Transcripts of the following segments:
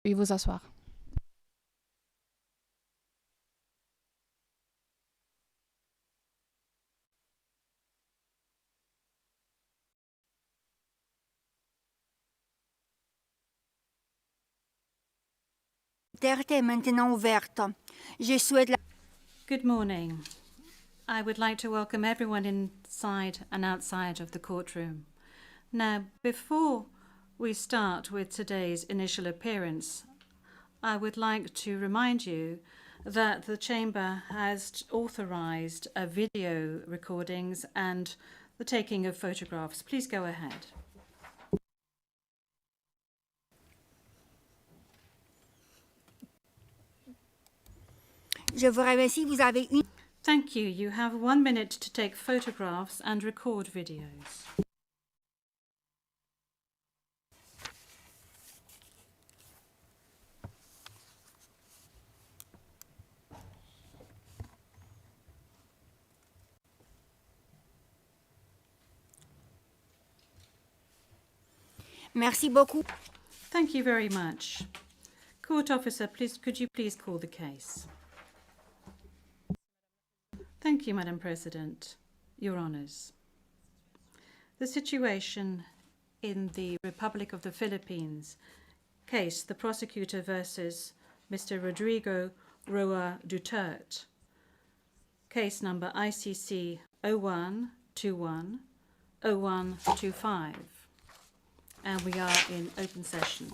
Veuillez vous asseoir. Duterte est maintenant ouverte. Je souhaite la... Good morning. I would like to welcome everyone inside and outside of the courtroom. Now, before we start with today's initial appearance, I would like to remind you that the Chamber has authorized video recordings and the taking of photographs. Please go ahead. Je vous remercie. Vous avez une... Thank you. You have 1 minute to take photographs and record videos. Merci beaucoup. Thank you very much. Court officer, could you please call the case? Thank you, Madam President. Your Honours. The situation in the Republic of the Philippines case, the prosecutor versus Mr. Rodrigo Duterte, case number ICC 0121-0125. And we are in open session.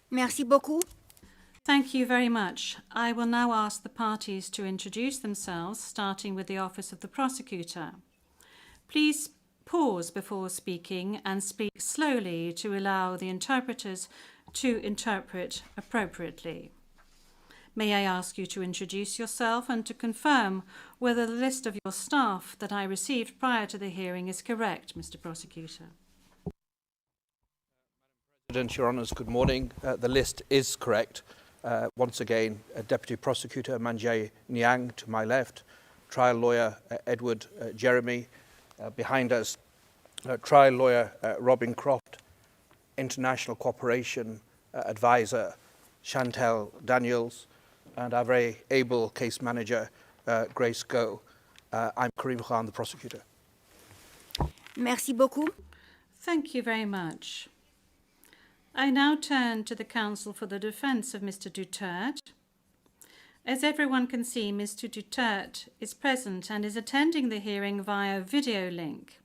Merci beaucoup. Thank you very much. I will now ask the parties to introduce themselves, starting with the Office of the Prosecutor. Please pause before speaking and speak slowly to allow the interpreters to interpret appropriately. May I ask you to introduce yourself and to confirm whether the list of your staff that I received prior to the hearing is correct, Mr. Prosecutor? President, Your Honours, good morning. The list is correct. Once again, Deputy Prosecutor Manjay Niang to my left, trial lawyer Edward Jeremy behind us, trial lawyer Robin Croft, international cooperation advisor Chantel Daniels, and our very able case manager Grace Go. I'm Karim Khan, the prosecutor. Merci beaucoup. Thank you very much. I now turn to the counsel for the defense of Mr. Duterte. As everyone can see, Mr. Duterte is present and is attending the hearing via video link.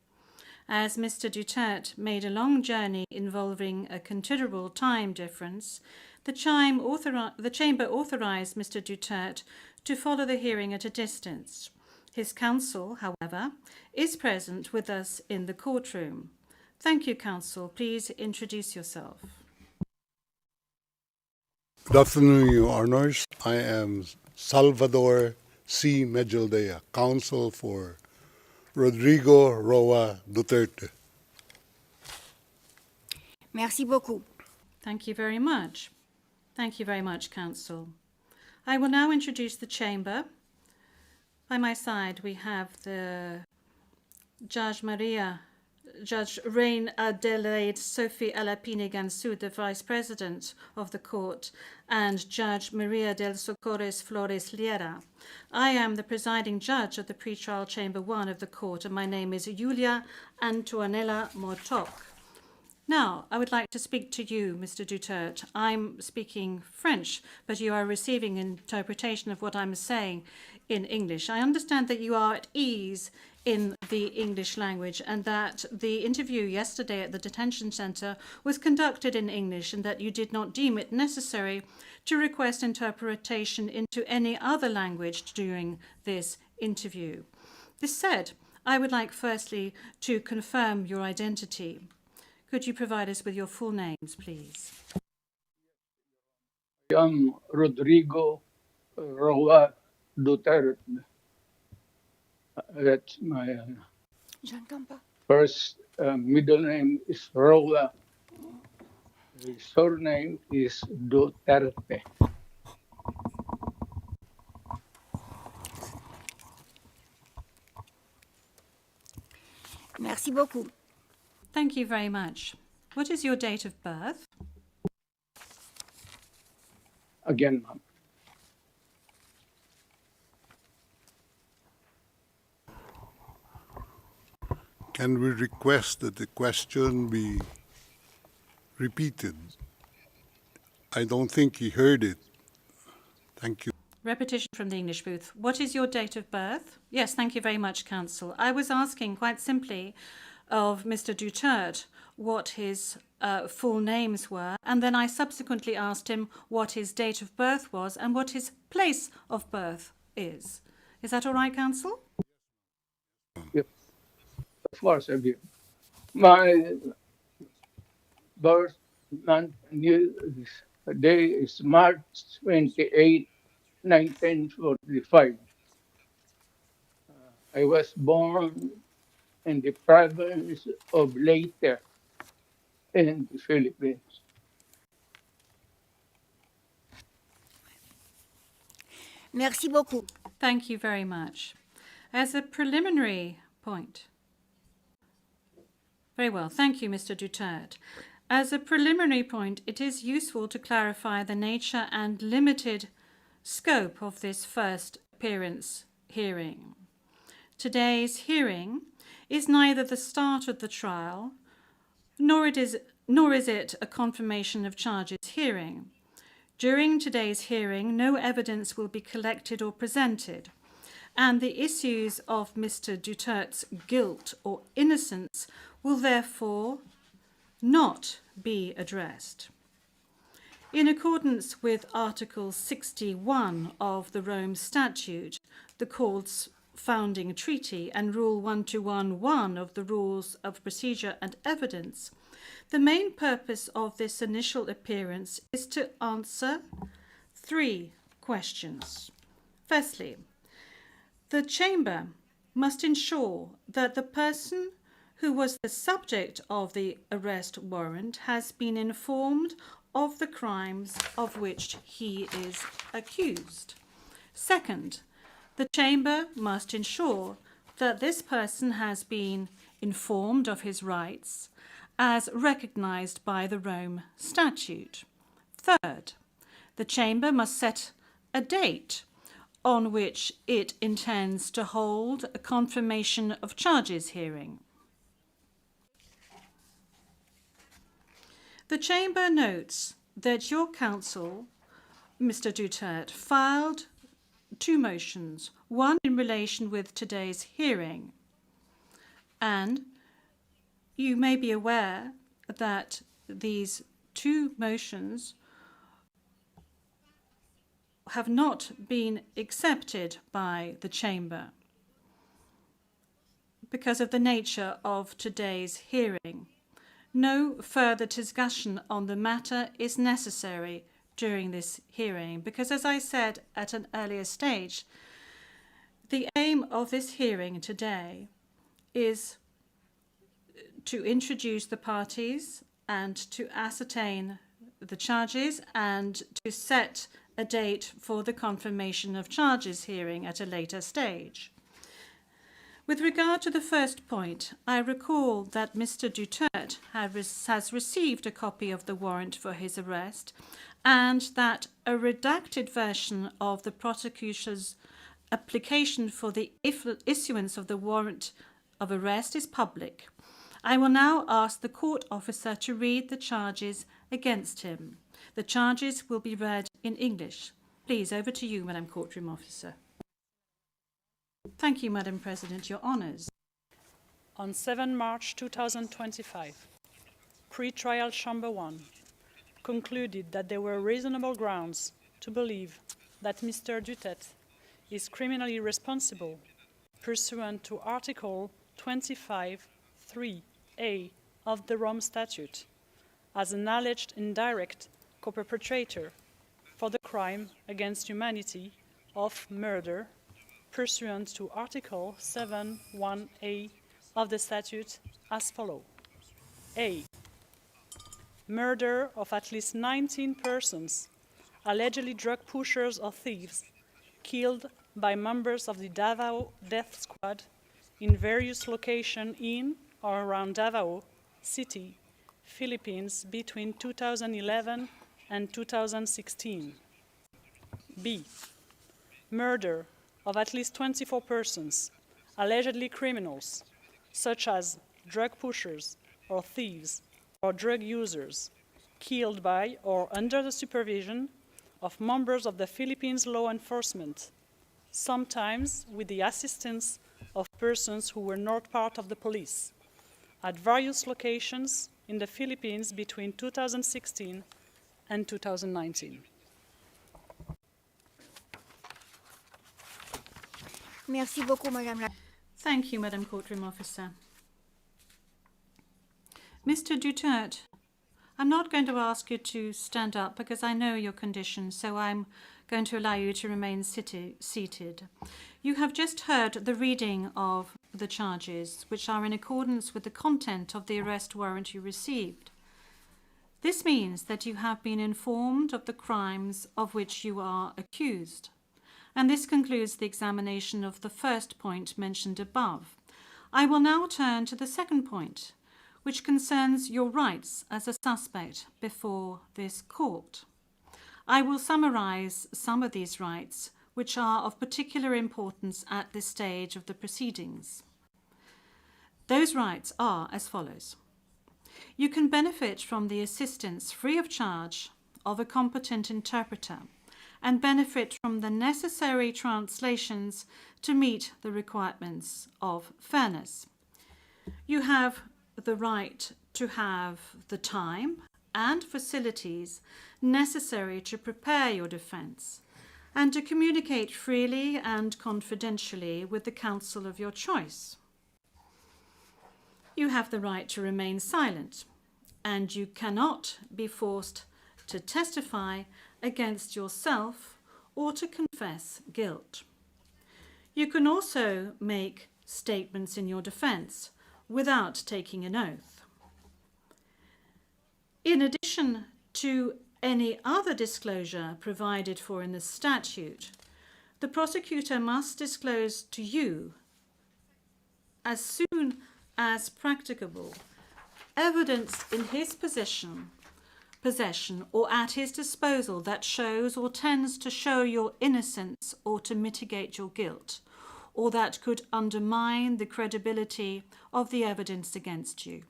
As Mr. Duterte made a long journey involving a considerable time difference, the Chamber authorized Mr. Duterte to follow the hearing at a distance. His counsel, however, is present with us in the courtroom. Thank you, counsel. Please introduce yourself. Good afternoon, Your Honours. I am Salvador C. Medjaldea, counsel for Rodrigo Duterte. Merci beaucoup. Thank you very much. Thank you very much, counsel. I will now introduce the chamber. By my side, we have the Judge Reine Adelaide Sophie Alapine Gansu, the Vice President of the Court, and Judge Maria del Socorres Flores Liera. I am the presiding judge of the pretrial Chamber 1 of the Court, and my name is Julia Antonella Motok. Now, I would like to speak to you, Mr. Duterte. I'm speaking French, but you are receiving interpretation of what I'm saying in English. I understand that you are at ease in the English language and that the interview yesterday at the detention center was conducted in English and that you did not deem it necessary to request interpretation into any other language during this interview. This said, I would like firstly to confirm your identity. Could you provide us with your full names, please? I am Rodrigo Duterte. That's my first middle name is Roa. The surname is Duterte. Merci beaucoup. Thank you very much. What is your date of birth? again, ma'am. Can we request that the question be repeated? I don't think he heard it. Thank you. Repetition from the English booth. What is your date of birth? Yes, thank you very much, Counsel. I was asking quite simply of Mr. Duterte what his full names were, and then I subsequently asked him what his date of birth was and what his place of birth is. Is that all right, Counsel? Yep. Of course, I do. My birth month and day is March 28, 1945. I was born in the province of Leyte in the Philippines. Merci beaucoup. Thank you very much. As a preliminary point. Very well. Thank you, Mr. Duterte. As a preliminary point, it is useful to clarify the nature and limited scope of this first appearance hearing. Today's hearing is neither the start of the trial, nor is it a confirmation of charges hearing. During today's hearing, no evidence will be collected or presented, and the issues of Mr. Duterte's guilt or innocence will therefore not be addressed. In accordance with Article 61 of the Rome Statute, the Court's founding treaty, and Rule 1211 of the Rules of Procedure and Evidence, the main purpose of this initial appearance is to answer 3 questions. Firstly, the Chamber must ensure that the person who was the subject of the arrest warrant has been informed of the crimes of which he is accused. Second, the Chamber must ensure that this person has been informed of his rights as recognised by the Rome Statute. Third, the Chamber must set a date on which it intends to hold a confirmation of charges hearing. The Chamber notes that your counsel, Mr. Duterte, filed 2 motions, one in relation with today's hearing, and you may be aware that these 2 motions have not been accepted by the Chamber because of the nature of today's hearing. No further discussion on the matter is necessary during this hearing because, as I said at an earlier stage, the aim of this hearing today is to introduce the parties and to ascertain the charges and to set a date for the confirmation of charges hearing at a later stage. With regard to the first point, I recall that Mr. Duterte has received a copy of the warrant for his arrest and that a redacted version of the prosecutor's application for the issuance of the warrant of arrest is public. I will now ask the court officer to read the charges against him. The charges will be read in English. Please, over to you, Madam Courtroom Officer. Thank you, Madam President. Your honours. On 7 March 2025, Pre-Trial Chamber 1 concluded that there were reasonable grounds to believe that Mr. Duterte is criminally responsible pursuant to Article 25(3)(a) of the Rome Statute as an alleged indirect co-perpetrator for the crime against humanity of murder pursuant to Article 7(1)(a) of the statute as follows. A. Murder of at least 19 persons, allegedly drug pushers or thieves, killed by members of the Davao Death Squad in various locations in or around Davao City, Philippines between 2011 and 2016. B. Murder of at least 24 persons, allegedly criminals, such as drug pushers or thieves or drug users, killed by or under the supervision of members of the Philippines law enforcement, sometimes with the assistance of persons who were not part of the police, at various locations in the Philippines between 2016 and 2019. Merci beaucoup, Madame la... Thank you, Madam Courtroom Officer. Mr. Duterte, I'm not going to ask you to stand up because I know your condition, so I'm going to allow you to remain seated. You have just heard the reading of the charges, which are in accordance with the content of the arrest warrant you received. This means that you have been informed of the crimes of which you are accused. And this concludes the examination of the first point mentioned above. I will now turn to the second point, which concerns your rights as a suspect before this court. I will summarize some of these rights, which are of particular importance at this stage of the proceedings. Those rights are as follows. You can benefit from the assistance free of charge of a competent interpreter and benefit from the necessary translations to meet the requirements of fairness. You have the right to have the time and facilities necessary to prepare your defence and to communicate freely and confidentially with the counsel of your choice. You have the right to remain silent, and you cannot be forced to testify against yourself or to confess guilt. You can also make statements in your defence without taking an oath. In addition to any other disclosure provided for in the statute, the prosecutor must disclose to you, as soon as practicable, evidence in his possession or at his disposal that shows or tends to show your innocence or to mitigate your guilt, or that could undermine the credibility of the evidence against you.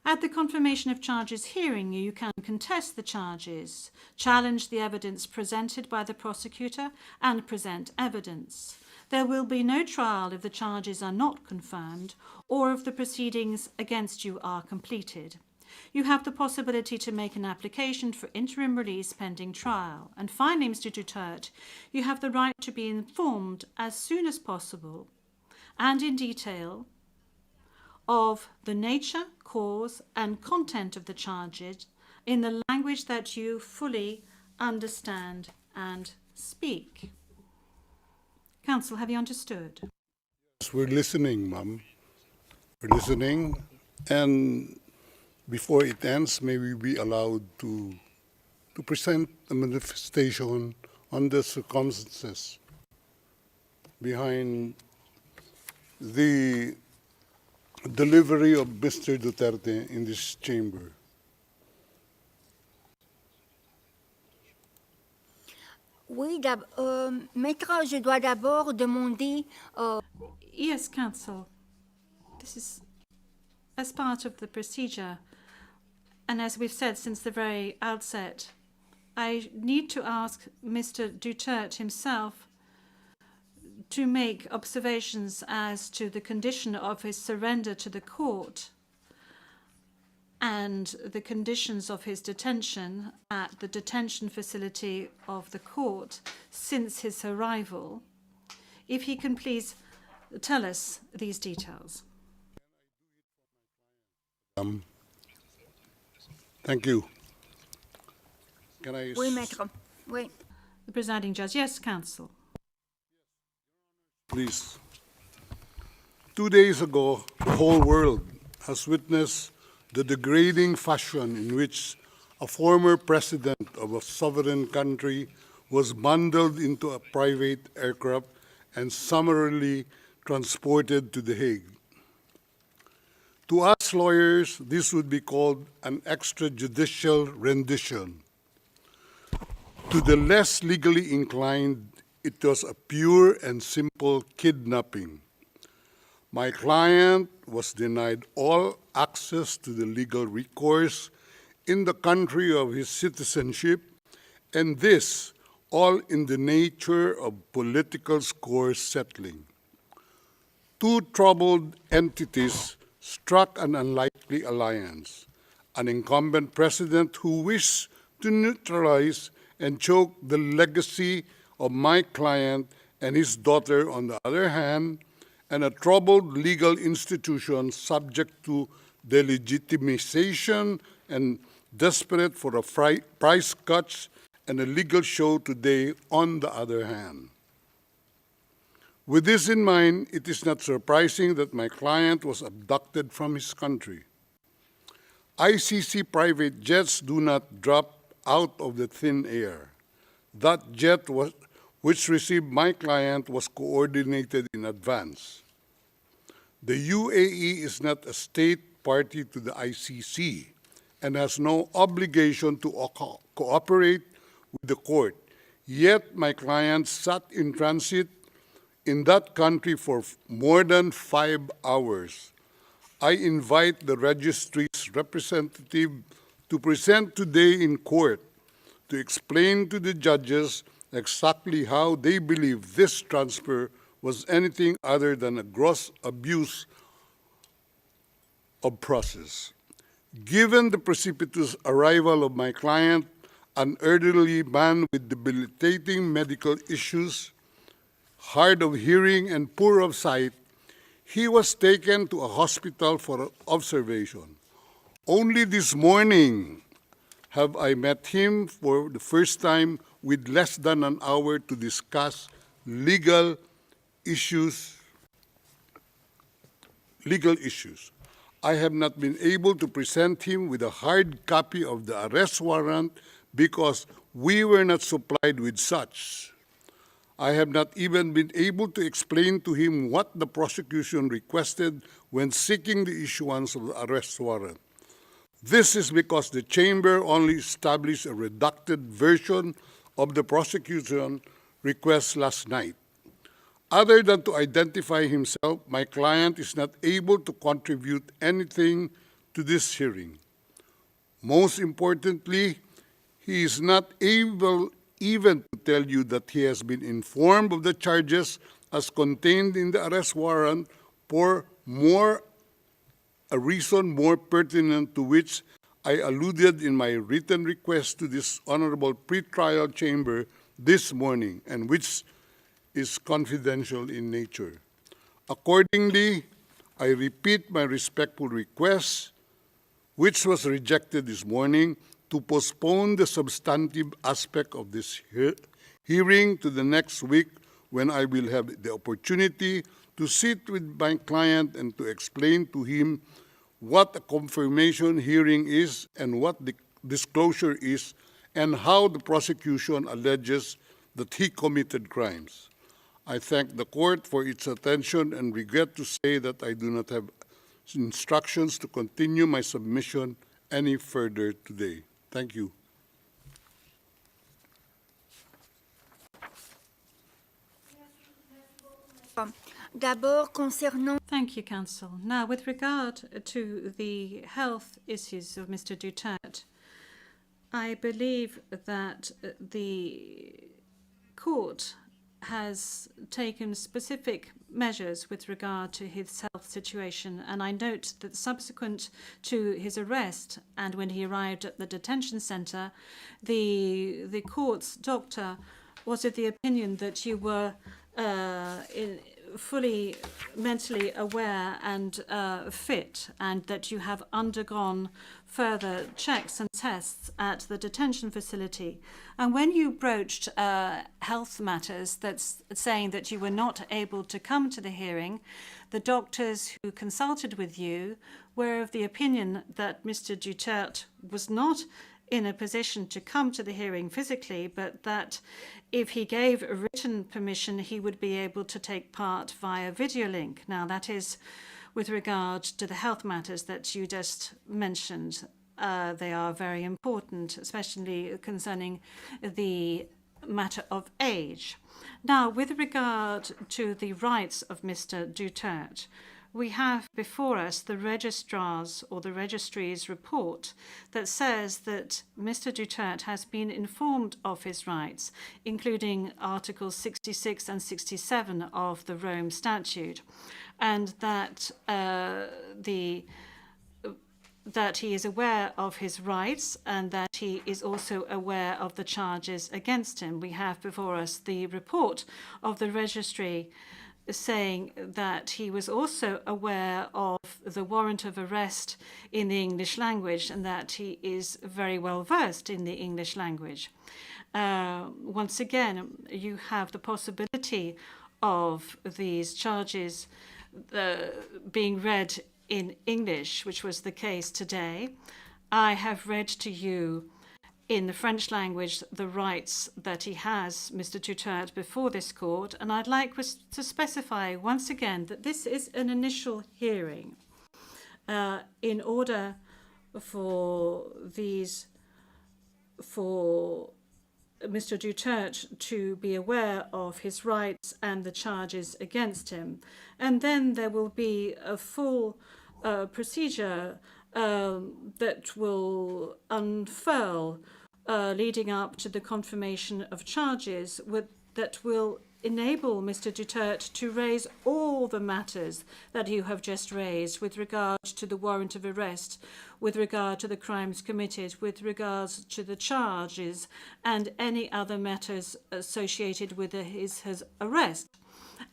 At the confirmation of charges hearing, you can contest the charges, challenge the evidence presented by the prosecutor, and present evidence. There will be no trial if the charges are not confirmed or if the proceedings against you are completed. You have the possibility to make an application for interim release pending trial. And finally, Mr. Duterte, you have the right to be informed as soon as possible and in detail of the nature, cause, and content of the charges in the language that you fully understand and speak. Counsel, have you understood? Yes, we're listening, ma'am. We're listening, and before it ends, may we be allowed to present a manifestation on the circumstances behind the delivery of Mr. Duterte in this chamber. Oui, Maître, je dois d'abord demander... Yes, counsel. This is as part of the procedure. And as we've said since the very outset, I need to ask Mr. Duterte himself to make observations as to the condition of his surrender to the court and the conditions of his detention at the detention facility of the court since his arrival. If he can please tell us these details. Thank you. Can I... Oui, Maître. Oui. The presiding judge. Yes, counsel. Please. 2 days ago, the whole world has witnessed the degrading fashion in which a former president of a sovereign country was bundled into a private aircraft and summarily transported to The Hague. To us lawyers, this would be called an extrajudicial rendition. To the less legally inclined, it was a pure and simple kidnapping. My client was denied all access to the legal recourse in the country of his citizenship, and this all in the nature of political score settling. Two troubled entities struck an unlikely alliance, an incumbent president who wished to neutralize and choke the legacy of my client and his daughter on the other hand, and a troubled legal institution subject to delegitimization and desperate for a price cuts and a legal show today on the other hand. With this in mind, it is not surprising that my client was abducted from his country. ICC private jets do not drop out of the thin air. That jet which received my client was coordinated in advance. The UAE is not a state party to the ICC and has no obligation to cooperate with the court. Yet my client sat in transit in that country for more than 5 hours. I invite the registry's representative to present today in court to explain to the judges exactly how they believe this transfer was anything other than a gross abuse of process. Given the precipitous arrival of my client, an elderly man with debilitating medical issues, hard of hearing and poor of sight, he was taken to a hospital for observation. Only this morning have I met him for the first time with less than an hour to discuss legal issues. I have not been able to present him with a hard copy of the arrest warrant because we were not supplied with such. I have not even been able to explain to him what the prosecution requested when seeking the issuance of the arrest warrant. This is because the chamber only established a redacted version of the prosecution request last night. Other than to identify himself, my client is not able to contribute anything to this hearing. Most importantly, he is not able even to tell you that he has been informed of the charges as contained in the arrest warrant for a reason more pertinent to which I alluded in my written request to this honorable pretrial chamber this morning, and which is confidential in nature. Accordingly, I repeat my respectful request, which was rejected this morning, to postpone the substantive aspect of this hearing to the next week, when I will have the opportunity to sit with my client and to explain to him what a confirmation hearing is and what the disclosure is, and how the prosecution alleges that he committed crimes. I thank the court for its attention and regret to say that I do not have instructions to continue my submission any further today. Thank you. D'abord, concernant Thank you, Counsel. Now, with regard to the health issues of Mr. Duterte, I believe that the court has taken specific measures with regard to his health situation, and I note that subsequent to his arrest and when he arrived at the detention center, the court's doctor was of the opinion that you were fully mentally aware and fit, and that you have undergone further checks and tests at the detention facility. And when you broached health matters, that's saying that you were not able to come to the hearing, the doctors who consulted with you were of the opinion that Mr. Duterte was not in a position to come to the hearing physically, but that if he gave a written permission, he would be able to take part via video link. Now, that is with regard to the health matters that you just mentioned. they are very important, especially concerning the matter of age. Now, with regard to the rights of Mr. Duterte, we have before us the registrar's or the registry's report that says that Mr. Duterte has been informed of his rights, including Articles 66 and 67 of the Rome Statute, and that that he is aware of his rights and that he is also aware of the charges against him. We have before us the report of the registry saying that he was also aware of the warrant of arrest in the English language and that he is very well versed in the English language. Once again, you have the possibility of these charges being read in English, which was the case today. I have read to you in the French language the rights that he has, Mr. Duterte, before this court, and I'd like to specify once again that this is an initial hearing. In order for Mr. Duterte to be aware of his rights and the charges against him. And then there will be a full procedure that will unfurl leading up to the confirmation of charges that will enable Mr. Duterte to raise all the matters that you have just raised with regard to the warrant of arrest, with regard to the crimes committed, with regards to the charges, and any other matters associated with his arrest,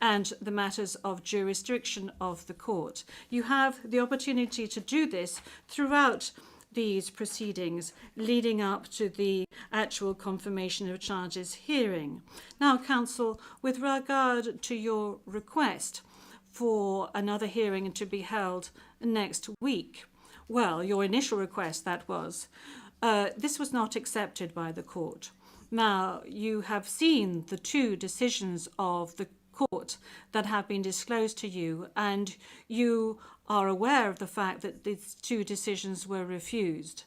and the matters of jurisdiction of the court. You have the opportunity to do this throughout these proceedings leading up to the actual confirmation of charges hearing. Now, counsel, with regard to your request for another hearing to be held next week, well, your initial request, that was, this was not accepted by the court. Now, you have seen the two decisions of the court that have been disclosed to you, and you are aware of the fact that these two decisions were refused.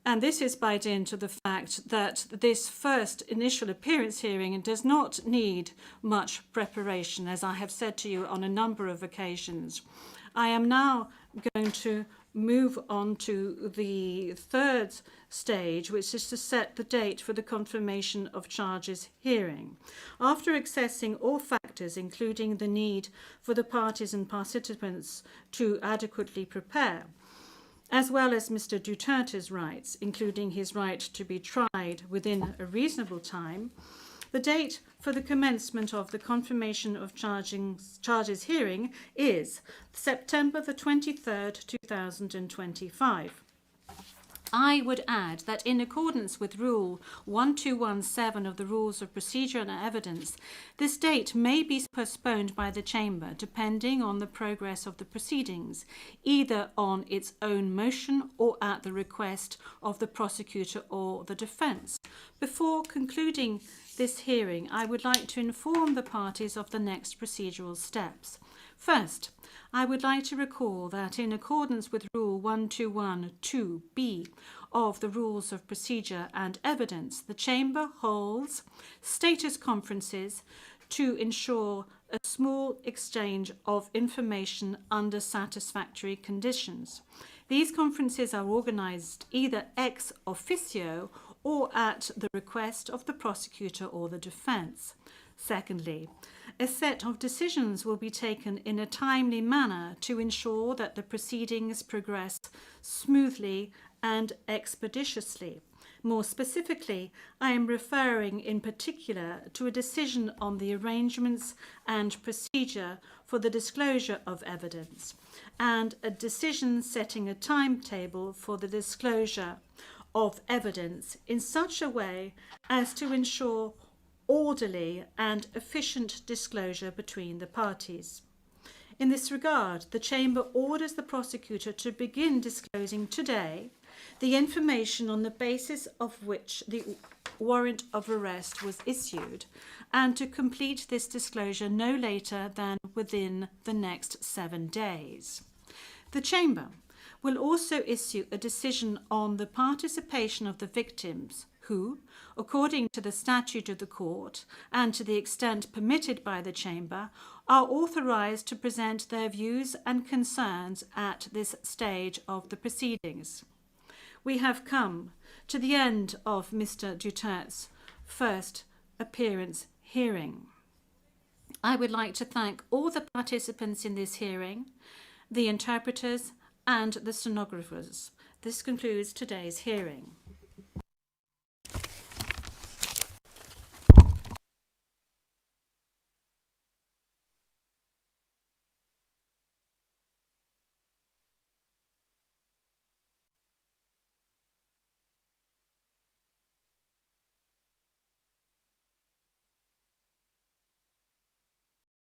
And this is by dint of the fact that this first initial appearance hearing does not need much preparation, as I have said to you on a number of occasions. I am now going to move on to the third stage, which is to set the date for the confirmation of charges hearing. After assessing all factors, including the need for the parties and participants to adequately prepare, as well as Mr. Duterte's rights, including his right to be tried within a reasonable time, the date for the commencement of the confirmation of charges hearing is September the 23rd, 2025. I would add that in accordance with Rule 1217 of the Rules of Procedure and Evidence, this date may be postponed by the Chamber depending on the progress of the proceedings, either on its own motion or at the request of the prosecutor or the defence. Before concluding this hearing, I would like to inform the parties of the next procedural steps. First, I would like to recall that in accordance with Rule 1212B of the Rules of Procedure and Evidence, the Chamber holds status conferences to ensure a small exchange of information under satisfactory conditions. These conferences are organised either ex officio or at the request of the prosecutor or the defence. Secondly, a set of decisions will be taken in a timely manner to ensure that the proceedings progress smoothly and expeditiously. More specifically, I am referring in particular to a decision on the arrangements and procedure for the disclosure of evidence, and a decision setting a timetable for the disclosure of evidence in such a way as to ensure orderly and efficient disclosure between the parties. In this regard, the Chamber orders the prosecutor to begin disclosing today the information on the basis of which the warrant of arrest was issued, and to complete this disclosure no later than within the next 7 days. The Chamber will also issue a decision on the participation of the victims who, according to the statute of the court and to the extent permitted by the Chamber, are authorised to present their views and concerns at this stage of the proceedings. We have come to the end of Mr. Duterte's first appearance hearing. I would like to thank all the participants in this hearing, the interpreters and the stenographers. This concludes today's hearing.